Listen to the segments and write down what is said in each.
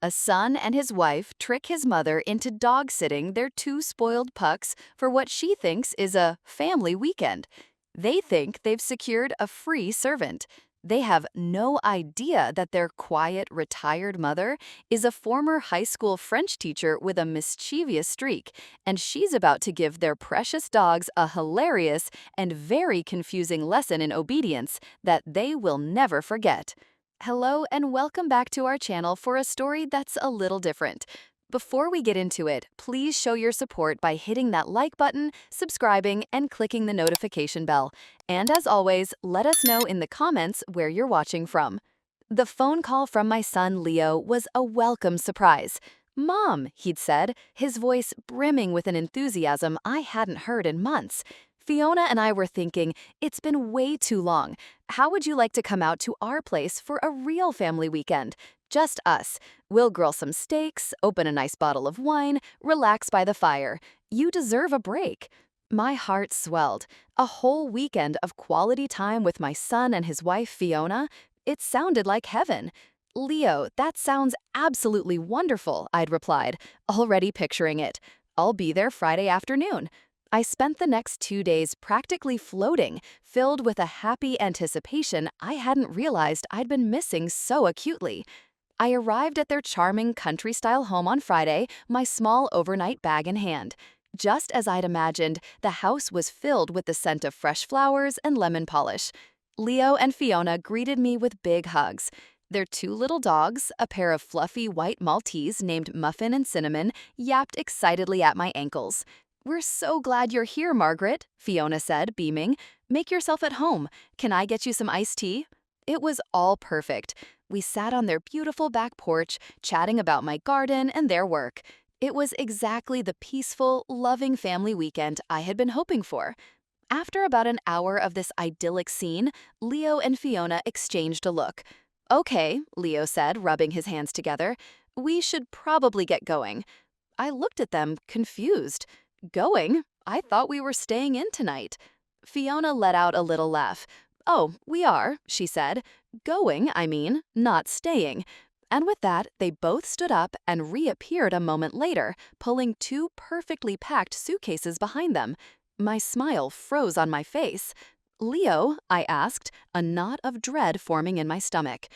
A son and his wife trick his mother into dog sitting their two spoiled pucks for what she thinks is a family weekend. They think they've secured a free servant. They have no idea that their quiet, retired mother is a former high school French teacher with a mischievous streak, and she's about to give their precious dogs a hilarious and very confusing lesson in obedience that they will never forget. Hello and welcome back to our channel for a story that's a little different. Before we get into it, please show your support by hitting that like button, subscribing, and clicking the notification bell. And as always, let us know in the comments where you're watching from. The phone call from my son Leo was a welcome surprise. "Mom," he'd said, his voice brimming with an enthusiasm I hadn't heard in months. Fiona and I were thinking, it's been way too long. How would you like to come out to our place for a real family weekend? Just us. We'll grill some steaks, open a nice bottle of wine, relax by the fire. You deserve a break." My heart swelled. A whole weekend of quality time with my son and his wife Fiona? It sounded like heaven. "Leo, that sounds absolutely wonderful," I'd replied, already picturing it. "I'll be there Friday afternoon." I spent the next 2 days practically floating, filled with a happy anticipation I hadn't realized I'd been missing so acutely. I arrived at their charming country-style home on Friday, my small overnight bag in hand. Just as I'd imagined, the house was filled with the scent of fresh flowers and lemon polish. Leo and Fiona greeted me with big hugs. Their two little dogs, a pair of fluffy white Maltese named Muffin and Cinnamon, yapped excitedly at my ankles. "We're so glad you're here, Margaret," Fiona said, beaming. "Make yourself at home. Can I get you some iced tea?" It was all perfect. We sat on their beautiful back porch, chatting about my garden and their work. It was exactly the peaceful, loving family weekend I had been hoping for. After about an hour of this idyllic scene, Leo and Fiona exchanged a look. "Okay," Leo said, rubbing his hands together. "We should probably get going." I looked at them, confused. "Going? I thought we were staying in tonight." Fiona let out a little laugh. "Oh, we are," she said. "Going, I mean, not staying." And with that, they both stood up and reappeared a moment later, pulling two perfectly packed suitcases behind them. My smile froze on my face. "Leo," I asked, a knot of dread forming in my stomach.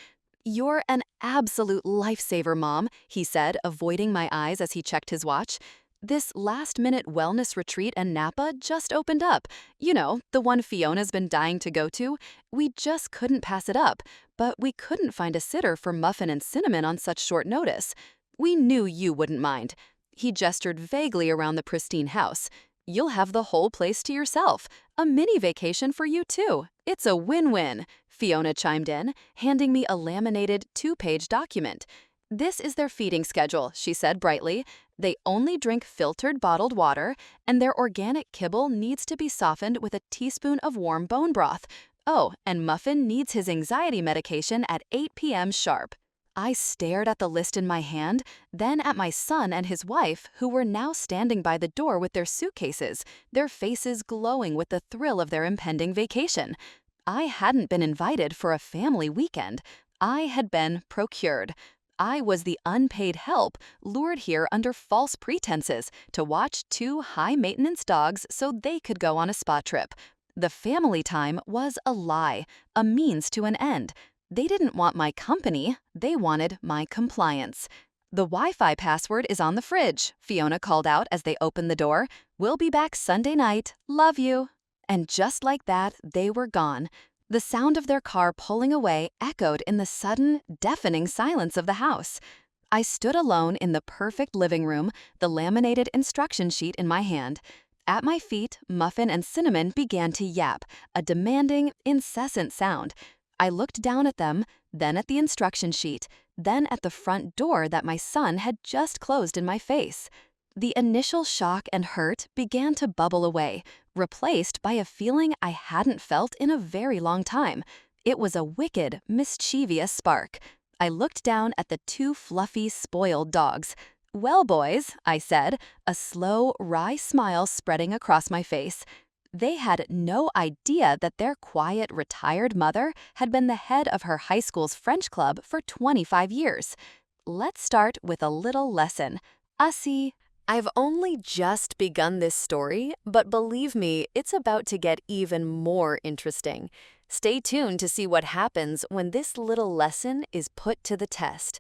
"You're an absolute lifesaver, Mom," he said, avoiding my eyes as he checked his watch. "This last-minute wellness retreat in Napa just opened up. You know, the one Fiona's been dying to go to. We just couldn't pass it up, but we couldn't find a sitter for Muffin and Cinnamon on such short notice. We knew you wouldn't mind." He gestured vaguely around the pristine house. "You'll have the whole place to yourself. A mini vacation for you, too. It's a win-win," Fiona chimed in, handing me a laminated 2-page document. "This is their feeding schedule," she said brightly. "They only drink filtered bottled water, and their organic kibble needs to be softened with a teaspoon of warm bone broth. Oh, and Muffin needs his anxiety medication at 8 p.m. sharp." I stared at the list in my hand, then at my son and his wife, who were now standing by the door with their suitcases, their faces glowing with the thrill of their impending vacation. I hadn't been invited for a family weekend. I had been procured. I was the unpaid help lured here under false pretenses to watch two high-maintenance dogs so they could go on a spa trip. The family time was a lie, a means to an end. They didn't want my company, they wanted my compliance. "The Wi-Fi password is on the fridge," Fiona called out as they opened the door. "We'll be back Sunday night. Love you." And just like that, they were gone. The sound of their car pulling away echoed in the sudden, deafening silence of the house. I stood alone in the perfect living room, the laminated instruction sheet in my hand. At my feet, Muffin and Cinnamon began to yap, a demanding, incessant sound. I looked down at them, then at the instruction sheet, then at the front door that my son had just closed in my face. The initial shock and hurt began to bubble away, replaced by a feeling I hadn't felt in a very long time. It was a wicked, mischievous spark. I looked down at the two fluffy, spoiled dogs. "Well, boys," I said, a slow, wry smile spreading across my face. They had no idea that their quiet, retired mother had been the head of her high school's French club for 25 years. let's start with a little lesson. Asi. I've only just begun this story, but believe me, it's about to get even more interesting. Stay tuned to see what happens when this little lesson is put to the test.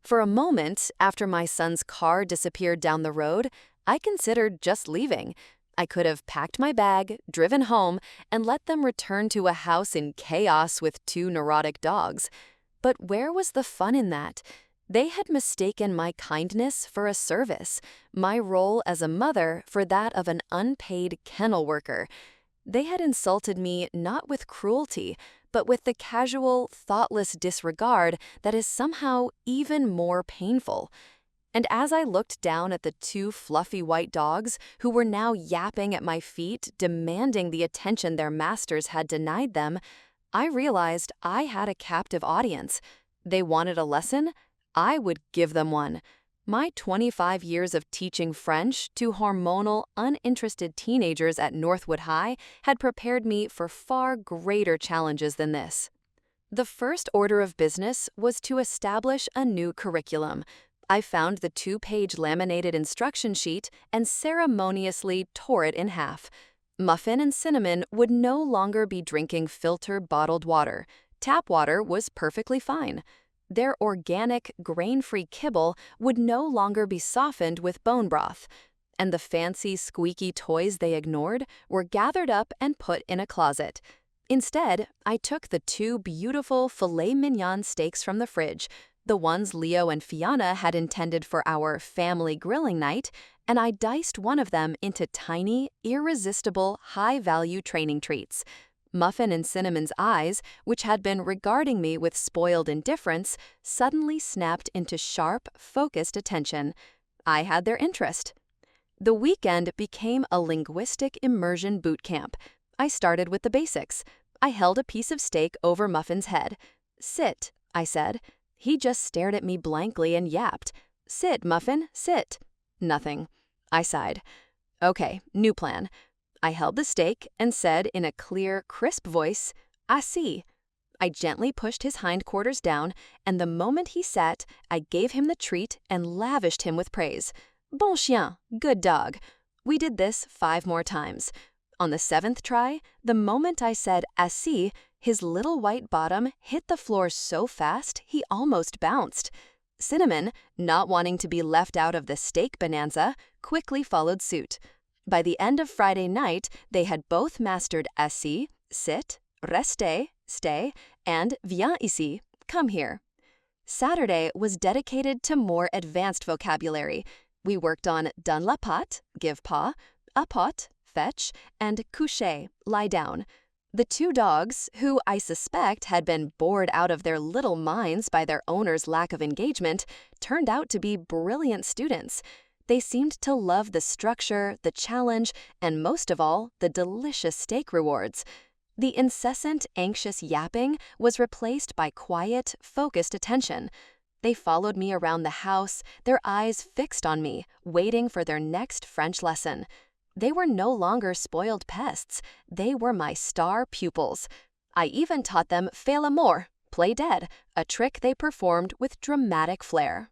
For a moment, after my son's car disappeared down the road, I considered just leaving. I could have packed my bag, driven home, and let them return to a house in chaos with two neurotic dogs. But where was the fun in that? They had mistaken my kindness for a service, my role as a mother for that of an unpaid kennel worker. They had insulted me not with cruelty, but with the casual, thoughtless disregard that is somehow even more painful. And as I looked down at the two fluffy white dogs who were now yapping at my feet, demanding the attention their masters had denied them, I realized I had a captive audience. They wanted a lesson? I would give them one. My 25 years of teaching French to hormonal, uninterested teenagers at Northwood High had prepared me for far greater challenges than this. The first order of business was to establish a new curriculum. I found the 2-page laminated instruction sheet and ceremoniously tore it in half. Muffin and Cinnamon would no longer be drinking filtered bottled water. Tap water was perfectly fine. Their organic, grain-free kibble would no longer be softened with bone broth. And the fancy, squeaky toys they ignored were gathered up and put in a closet. Instead, I took the 2 beautiful filet mignon steaks from the fridge, the ones Leo and Fiona had intended for our family grilling night, and I diced one of them into tiny, irresistible, high-value training treats. Muffin and Cinnamon's eyes, which had been regarding me with spoiled indifference, suddenly snapped into sharp, focused attention. I had their interest. The weekend became a linguistic immersion boot camp. I started with the basics. I held a piece of steak over Muffin's head. "Sit," I said. He just stared at me blankly and yapped. "Sit, Muffin, sit." Nothing. I sighed. Okay, new plan. I held the steak and said in a clear, crisp voice, "Assis." I gently pushed his hindquarters down, and the moment he sat, I gave him the treat and lavished him with praise. "Bon chien, good dog." We did this 5 more times. On the 7th try, the moment I said "assis," his little white bottom hit the floor so fast he almost bounced. Cinnamon, not wanting to be left out of the steak bonanza, quickly followed suit. By the end of Friday night, they had both mastered assis, sit, rester, stay, and viens ici, come here. Saturday was dedicated to more advanced vocabulary. We worked on donne la patte, give paw, apot, fetch, and coucher, lie down. The 2 dogs, who I suspect had been bored out of their little minds by their owner's lack of engagement, turned out to be brilliant students. They seemed to love the structure, the challenge, and most of all, the delicious steak rewards. The incessant, anxious yapping was replaced by quiet, focused attention. They followed me around the house, their eyes fixed on me, waiting for their next French lesson. They were no longer spoiled pests. They were my star pupils. I even taught them fait l'amour, play dead, a trick they performed with dramatic flair.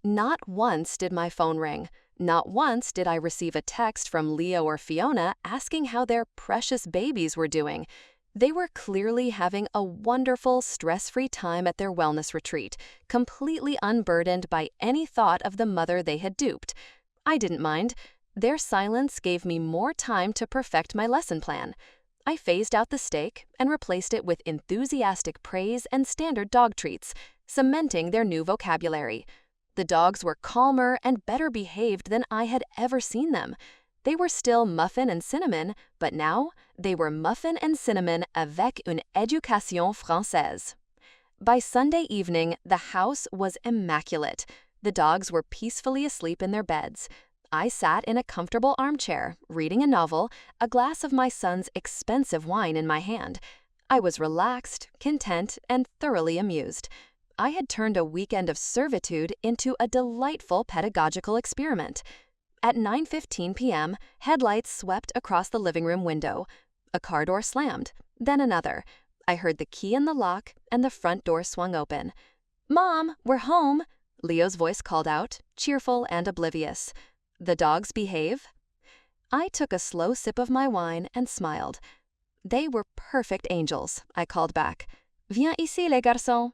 Not once did my phone ring. Not once did I receive a text from Leo or Fiona asking how their precious babies were doing. They were clearly having a wonderful, stress-free time at their wellness retreat, completely unburdened by any thought of the mother they had duped. I didn't mind. Their silence gave me more time to perfect my lesson plan. I phased out the steak and replaced it with enthusiastic praise and standard dog treats, cementing their new vocabulary. The dogs were calmer and better behaved than I had ever seen them. They were still Muffin and Cinnamon, but now they were Muffin and Cinnamon avec une éducation française. By Sunday evening, the house was immaculate. The dogs were peacefully asleep in their beds. I sat in a comfortable armchair, reading a novel, a glass of my son's expensive wine in my hand. I was relaxed, content, and thoroughly amused. I had turned a weekend of servitude into a delightful pedagogical experiment. At 9:15 p.m., headlights swept across the living room window. A car door slammed, then another. I heard the key in the lock, and the front door swung open. "Mom, we're home!" Leo's voice called out, cheerful and oblivious. The dogs behave? I took a slow sip of my wine and smiled. They were perfect angels, I called back. Viens ici, les garçons.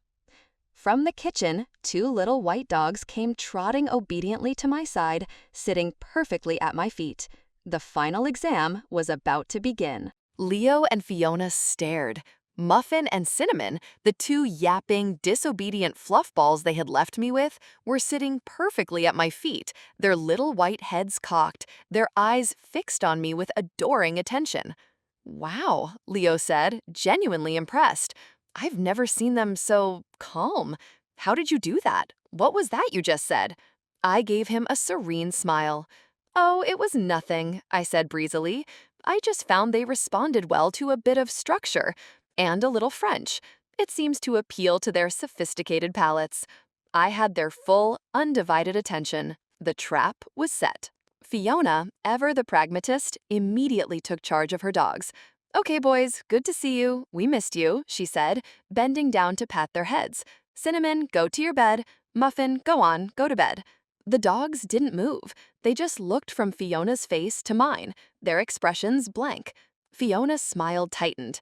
From the kitchen, 2 little white dogs came trotting obediently to my side, sitting perfectly at my feet. The final exam was about to begin. Leo and Fiona stared. Muffin and Cinnamon, the 2 yapping, disobedient fluffballs they had left me with, were sitting perfectly at my feet, their little white heads cocked, their eyes fixed on me with adoring attention. Wow, Leo said, genuinely impressed. I've never seen them so calm. How did you do that? What was that you just said? I gave him a serene smile. Oh, it was nothing, I said breezily. I just found they responded well to a bit of structure and a little French. It seems to appeal to their sophisticated palates. I had their full, undivided attention. The trap was set. Fiona, ever the pragmatist, immediately took charge of her dogs. Okay, boys, good to see you. We missed you, she said, bending down to pat their heads. Cinnamon, go to your bed. Muffin, go on, go to bed. The dogs didn't move. They just looked from Fiona's face to mine, their expressions blank. Fiona's smile tightened.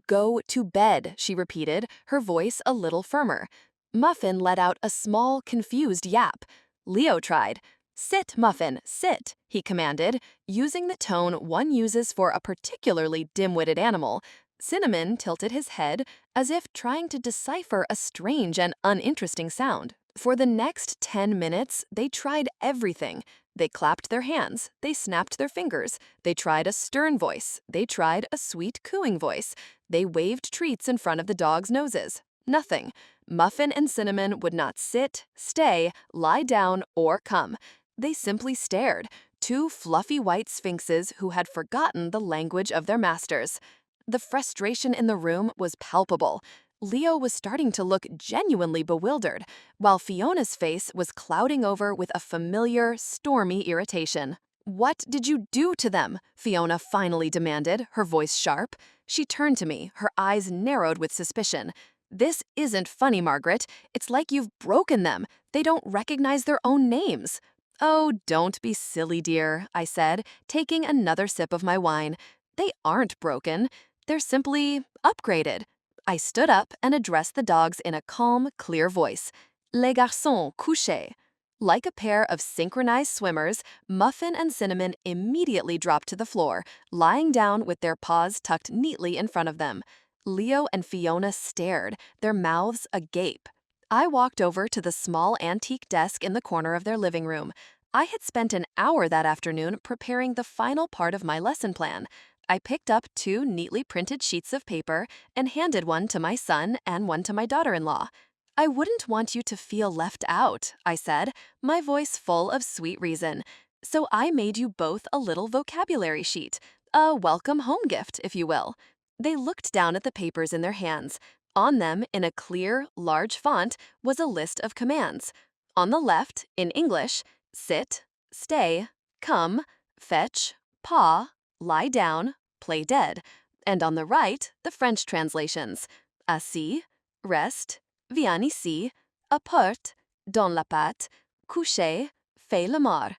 Go to bed, she repeated, her voice a little firmer. Muffin let out a small, confused yap. Leo tried. Sit, Muffin, sit, he commanded, using the tone one uses for a particularly dim-witted animal. Cinnamon tilted his head, as if trying to decipher a strange and uninteresting sound. For the next 10 minutes, they tried everything. They clapped their hands, they snapped their fingers, they tried a stern voice, they tried a sweet cooing voice, they waved treats in front of the dogs' noses. Nothing. Muffin and Cinnamon would not sit, stay, lie down, or come. They simply stared, 2 fluffy white sphinxes who had forgotten the language of their masters. The frustration in the room was palpable. Leo was starting to look genuinely bewildered, while Fiona's face was clouding over with a familiar, stormy irritation. What did you do to them? Fiona finally demanded, her voice sharp. She turned to me, her eyes narrowed with suspicion. This isn't funny, Margaret. It's like you've broken them. They don't recognize their own names. Oh, don't be silly, dear, I said, taking another sip of my wine. They aren't broken. They're simply upgraded. I stood up and addressed the dogs in a calm, clear voice. Les garçons, couchez. Like a pair of synchronized swimmers, Muffin and Cinnamon immediately dropped to the floor, lying down with their paws tucked neatly in front of them. Leo and Fiona stared, their mouths agape. I walked over to the small antique desk in the corner of their living room. I had spent an hour that afternoon preparing the final part of my lesson plan. I picked up 2 neatly printed sheets of paper and handed one to my son and one to my daughter-in-law. I wouldn't want you to feel left out, I said, my voice full of sweet reason. So I made you both a little vocabulary sheet, a welcome home gift, if you will. They looked down at the papers in their hands. On them, in a clear, large font, was a list of commands. On the left, in English, sit, stay, come, fetch, paw, lie down, play dead. And on the right, the French translations. Assis, reste, viens ici, apporte, dans la patte, coucher, fais le mort.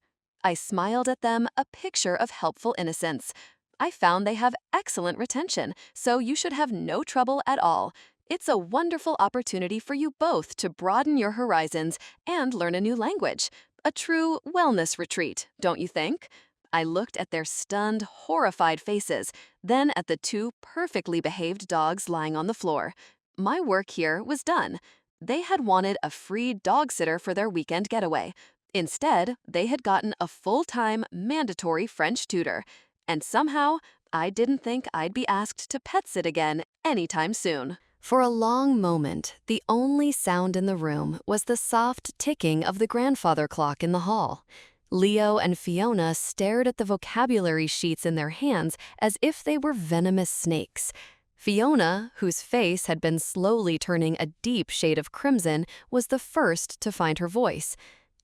I smiled at them, a picture of helpful innocence. I found they have excellent retention, so you should have no trouble at all. It's a wonderful opportunity for you both to broaden your horizons and learn a new language. A true wellness retreat, don't you think? I looked at their stunned, horrified faces, then at the 2 perfectly behaved dogs lying on the floor. My work here was done. They had wanted a free dog sitter for their weekend getaway. Instead, they had gotten a full-time, mandatory French tutor. And somehow, I didn't think I'd be asked to pet sit again anytime soon. For a long moment, the only sound in the room was the soft ticking of the grandfather clock in the hall. Leo and Fiona stared at the vocabulary sheets in their hands as if they were venomous snakes. Fiona, whose face had been slowly turning a deep shade of crimson, was the first to find her voice.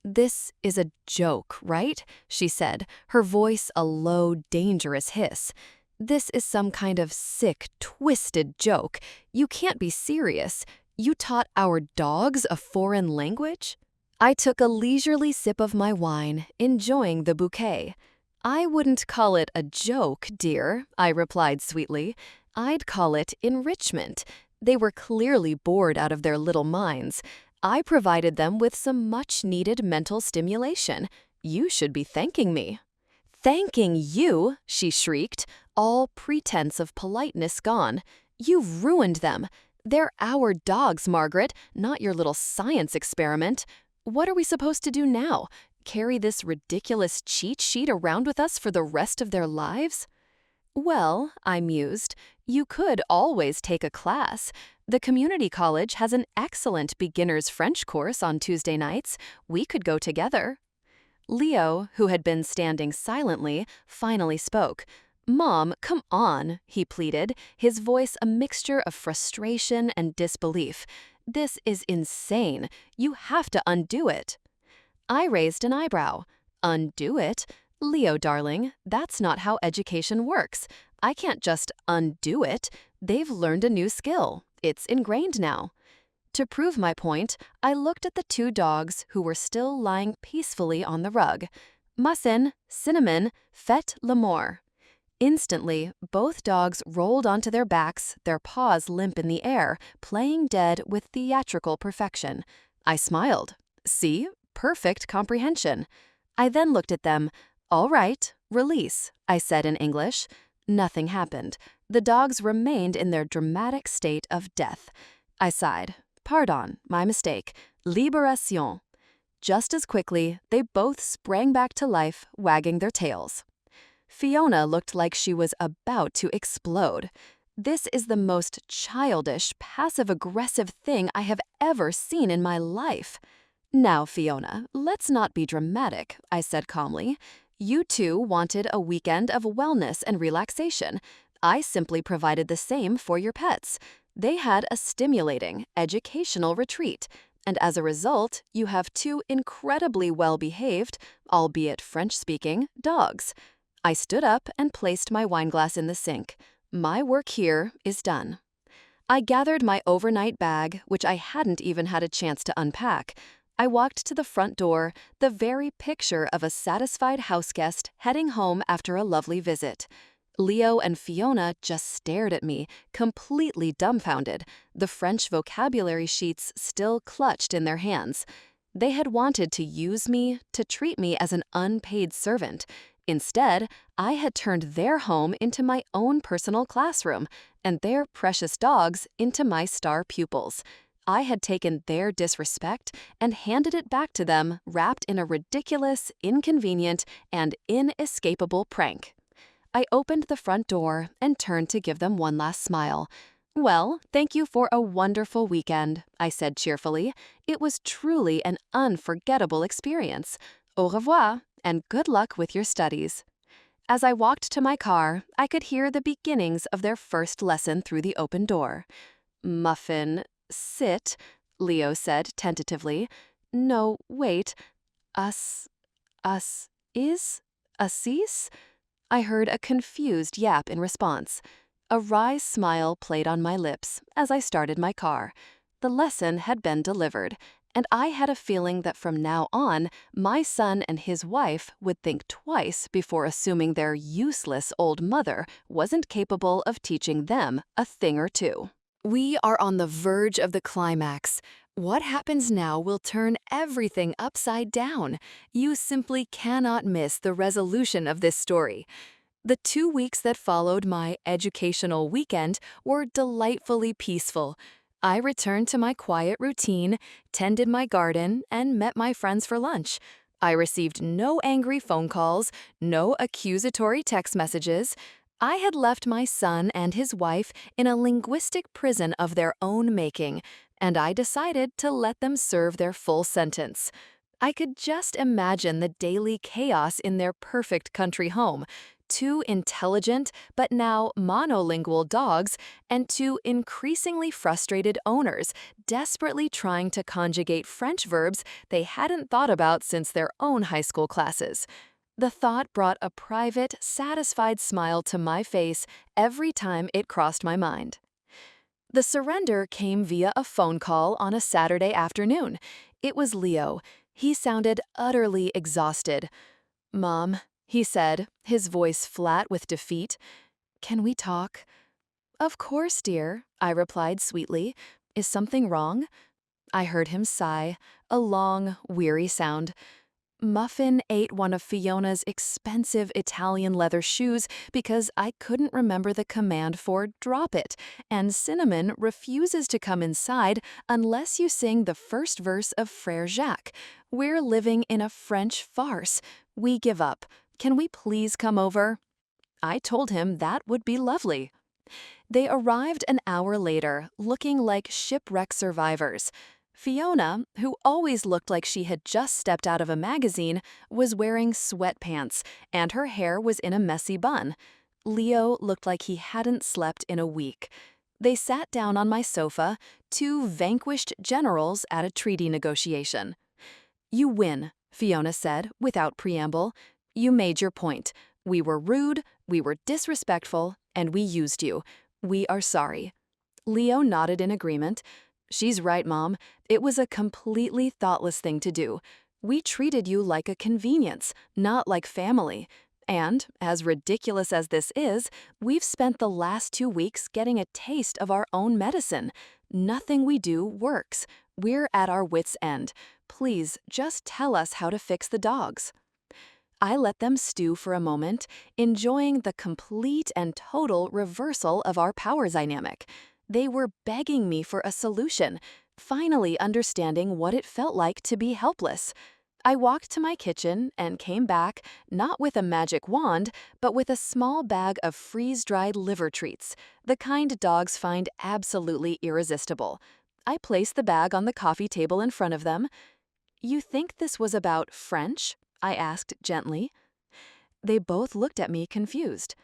"This is a joke, right?" she said, her voice a low, dangerous hiss. "This is some kind of sick, twisted joke. You can't be serious. You taught our dogs a foreign language?" I took a leisurely sip of my wine, enjoying the bouquet. I wouldn't call it a joke, dear, I replied sweetly. I'd call it enrichment. They were clearly bored out of their little minds. I provided them with some much-needed mental stimulation. You should be thanking me. Thanking you, she shrieked, all pretense of politeness gone. You've ruined them. They're our dogs, Margaret, not your little science experiment. What are we supposed to do now? Carry this ridiculous cheat sheet around with us for the rest of their lives? Well, I mused, you could always take a class. The community college has an excellent beginner's French course on Tuesday nights. We could go together. Leo, who had been standing silently, finally spoke. Mom, come on, he pleaded, his voice a mixture of frustration and disbelief. This is insane. You have to undo it. I raised an eyebrow. Undo it? Leo, darling, that's not how education works. I can't just undo it. They've learned a new skill. It's ingrained now. To prove my point, I looked at the two dogs who were still lying peacefully on the rug. Mussin, Cinnamon, Fête l'amour. Instantly, both dogs rolled onto their backs, their paws limp in the air, playing dead with theatrical perfection. I smiled. See? Perfect comprehension. I then looked at them. All right, release, I said in English. Nothing happened. The dogs remained in their dramatic state of death. I sighed. Pardon, my mistake. Libération. Just as quickly, they both sprang back to life, wagging their tails. Fiona looked like she was about to explode. This is the most childish, passive-aggressive thing I have ever seen in my life. Now, Fiona, let's not be dramatic, I said calmly. You two wanted a weekend of wellness and relaxation. I simply provided the same for your pets. They had a stimulating, educational retreat, and as a result, you have two incredibly well-behaved, albeit French-speaking, dogs. I stood up and placed my wineglass in the sink. My work here is done. I gathered my overnight bag, which I hadn't even had a chance to unpack. I walked to the front door, the very picture of a satisfied houseguest heading home after a lovely visit. Leo and Fiona just stared at me, completely dumbfounded, the French vocabulary sheets still clutched in their hands. They had wanted to use me, to treat me as an unpaid servant. Instead, I had turned their home into my own personal classroom, and their precious dogs into my star pupils. I had taken their disrespect and handed it back to them wrapped in a ridiculous, inconvenient, and inescapable prank. I opened the front door and turned to give them one last smile. Well, thank you for a wonderful weekend, I said cheerfully. It was truly an unforgettable experience. Au revoir, and good luck with your studies. As I walked to my car, I could hear the beginnings of their first lesson through the open door. Muffin, sit, Leo said tentatively. No, wait. Is? Assis? I heard a confused yap in response. A wry smile played on my lips as I started my car. The lesson had been delivered, and I had a feeling that from now on, my son and his wife would think twice before assuming their useless old mother wasn't capable of teaching them a thing or two. We are on the verge of the climax. What happens now will turn everything upside down. You simply cannot miss the resolution of this story. The 2 weeks that followed my educational weekend were delightfully peaceful. I returned to my quiet routine, tended my garden, and met my friends for lunch. I received no angry phone calls, no accusatory text messages. I had left my son and his wife in a linguistic prison of their own making, and I decided to let them serve their full sentence. I could just imagine the daily chaos in their perfect country home. 2 intelligent but now monolingual dogs and 2 increasingly frustrated owners desperately trying to conjugate French verbs they hadn't thought about since their own high school classes. The thought brought a private, satisfied smile to my face every time it crossed my mind. The surrender came via a phone call on a Saturday afternoon. It was Leo. He sounded utterly exhausted. "Mom," he said, his voice flat with defeat, "can we talk?" "Of course, dear," I replied sweetly. "Is something wrong?" I heard him sigh, a long, weary sound. Muffin ate one of Fiona's expensive Italian leather shoes because I couldn't remember the command for drop it, and Cinnamon refuses to come inside unless you sing the first verse of Frère Jacques. We're living in a French farce. We give up. Can we please come over? I told him that would be lovely. They arrived an hour later, looking like shipwreck survivors. Fiona, who always looked like she had just stepped out of a magazine, was wearing sweatpants, and her hair was in a messy bun. Leo looked like he hadn't slept in a week. They sat down on my sofa, two vanquished generals at a treaty negotiation. "You win," Fiona said, without preamble. "You made your point. We were rude, we were disrespectful, and we used you. We are sorry." Leo nodded in agreement. "She's right, Mom. It was a completely thoughtless thing to do. We treated you like a convenience, not like family. And, as ridiculous as this is, we've spent the last 2 weeks getting a taste of our own medicine. Nothing we do works. We're at our wits' end. Please, just tell us how to fix the dogs." I let them stew for a moment, enjoying the complete and total reversal of our power dynamic. They were begging me for a solution, finally understanding what it felt like to be helpless. I walked to my kitchen and came back, not with a magic wand, but with a small bag of freeze-dried liver treats, the kind dogs find absolutely irresistible. I placed the bag on the coffee table in front of them. "You think this was about French?" I asked gently. They both looked at me confused.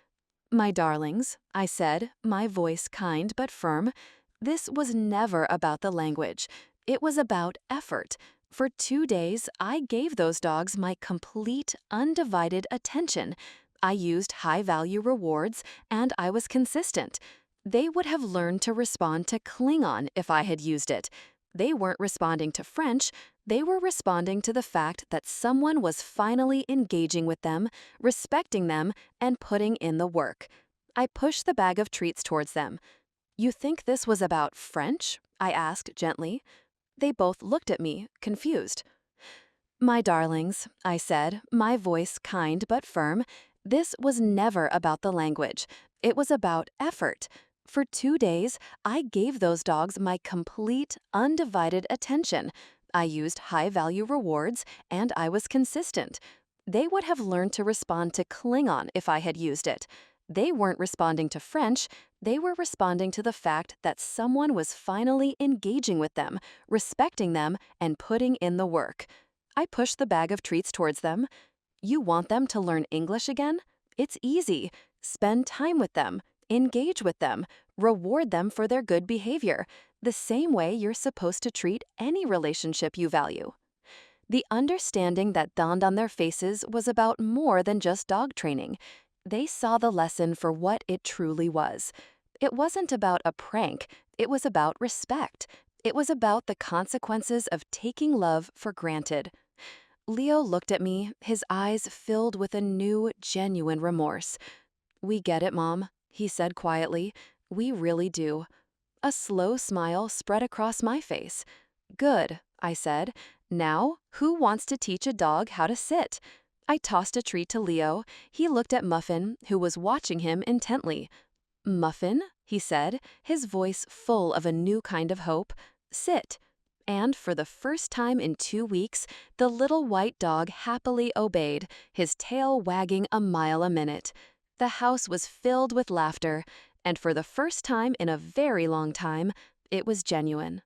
"My darlings," I said, my voice kind but firm, "this was never about the language. It was about effort. For 2 days, I gave those dogs my complete, undivided attention. I used high-value rewards, and I was consistent. They would have learned to respond to Klingon if I had used it. They weren't responding to French. They were responding to the fact that someone was finally engaging with them, respecting them, and putting in the work." I pushed the bag of treats towards them. "You think this was about French?" I asked gently. They both looked at me, confused. "My darlings," I said, my voice kind but firm, "this was never about the language. It was about effort. For 2 days, I gave those dogs my complete, undivided attention. I used high-value rewards, and I was consistent. They would have learned to respond to Klingon if I had used it. They weren't responding to French. They were responding to the fact that someone was finally engaging with them, respecting them, and putting in the work." I pushed the bag of treats towards them. "You want them to learn English again? It's easy. Spend time with them, engage with them, reward them for their good behavior, the same way you're supposed to treat any relationship you value." The understanding that dawned on their faces was about more than just dog training. They saw the lesson for what it truly was. It wasn't about a prank. It was about respect. It was about the consequences of taking love for granted. Leo looked at me, his eyes filled with a new, genuine remorse. "We get it, Mom," he said quietly. "We really do." A slow smile spread across my face. "Good," I said. "Now, who wants to teach a dog how to sit?" I tossed a treat to Leo. He looked at Muffin, who was watching him intently. "Muffin," he said, his voice full of a new kind of hope, "sit." And for the first time in 2 weeks, the little white dog happily obeyed, his tail wagging a mile a minute. The house was filled with laughter, and for the first time in a very long time, it was genuine.